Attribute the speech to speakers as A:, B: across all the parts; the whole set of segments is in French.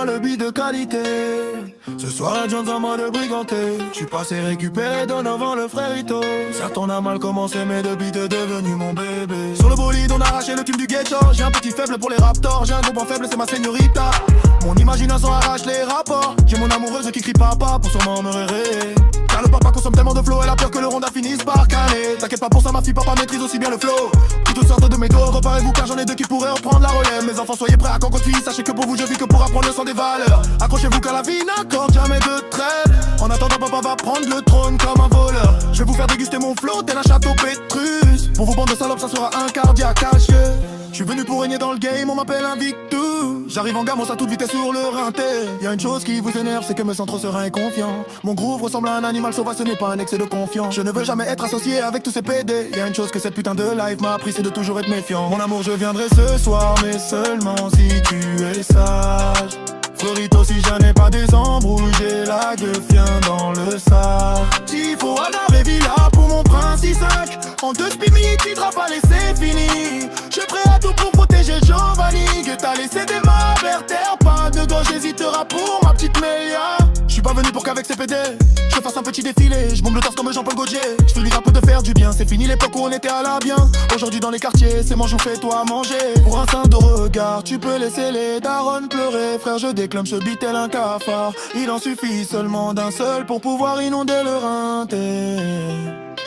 A: moi le beat de qualité. Ce soir la Jones en mode briganté. J'suis passé récupérer Donovan le frérito. Certes on a mal commencé mais depuis t'es devenu mon bébé. Sur le bolide on a arraché le cul du ghetto. J'ai un petit faible pour les raptors. J'ai un gros point faible c'est ma señorita. Mon imagination arrache les rapports. J'ai mon amoureuse qui crie papa pour sûrement me réveiller. Car le papa consomme tellement de flow, elle a peur que le Ronda finisse par caler. T'inquiète pas pour ça ma fille, papa maîtrise aussi bien le flow. Toutes sortes de méthodes, reparez-vous car j'en ai deux qui pourraient reprendre la relève. Mes enfants soyez prêts à concocter, sachez que pour vous je vis que pour apprendre le sang des valeurs. Accrochez-vous car la vie n'accorde jamais de trêve. En attendant papa va prendre le trône comme un voleur. Je vais vous faire déguster mon flow tel un château Pétrus. Pour vos bandes de salopes ça sera un cardiaque à chier. Je suis venu pour régner dans le game, on m'appelle Invictus. J'arrive en gamme, on à toute vitesse sur le rinté. Y'a une chose qui vous énerve, c'est que me sens trop serein et confiant. Mon groove ressemble à un animal sauvage, ce n'est pas un excès de confiance. Je ne veux jamais être associé avec tous ces PD. Y'a une chose que cette putain de life m'a appris, c'est de toujours être méfiant. Mon amour, je viendrai ce soir, mais seulement si tu es sage. Florito, si je n'ai pas des embrouilles, j'ai la gueule, viens dans le sac. S'il faut agarrer Villa pour mon prince 5. En deux spimi, tu te pas laissé fini. Je suis prêt à tout pour protéger Giovanni. Que t'as laissé des mains vers terre. Pas de gauche, j'hésitera pour ma petite Mélia. Je suis pas venu pour qu'avec ces PD je fasse un petit défilé. Je bombe le torse comme Jean-Paul Gaultier. Je te dis un peu de faire du bien. C'est fini l'époque où on était à la bien. Aujourd'hui dans les quartiers, c'est mange ou fais-toi manger. Pour un sein de regard, tu peux laisser les darons pleurer. Frère, je déclame, je bite tel un cafard. Il en suffit seulement d'un seul pour pouvoir inonder le rinté.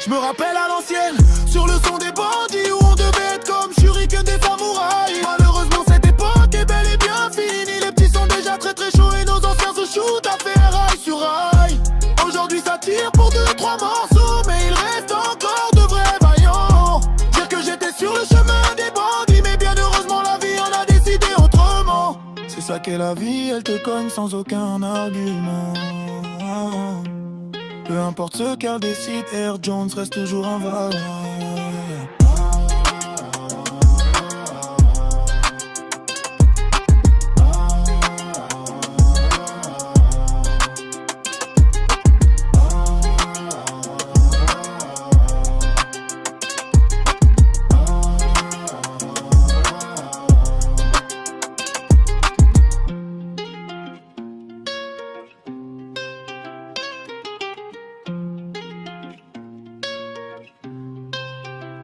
A: Je me rappelle à l'ancienne, sur le son des bandits où on devait être comme Shuri que des samouraïs. Malheureusement cette époque est bel et bien finie. Les petits sont déjà très très chauds et nos anciens se shootent à faire rail sur rail. Aujourd'hui ça tire pour 2-3 morceaux, mais il reste encore de vrais vaillants. Dire que j'étais sur le chemin des bandits, mais bien heureusement la vie en a décidé autrement. C'est ça qu'est la vie, elle te cogne sans aucun argument. Peu importe ce qu'elle décide, Air Jones reste toujours invalable.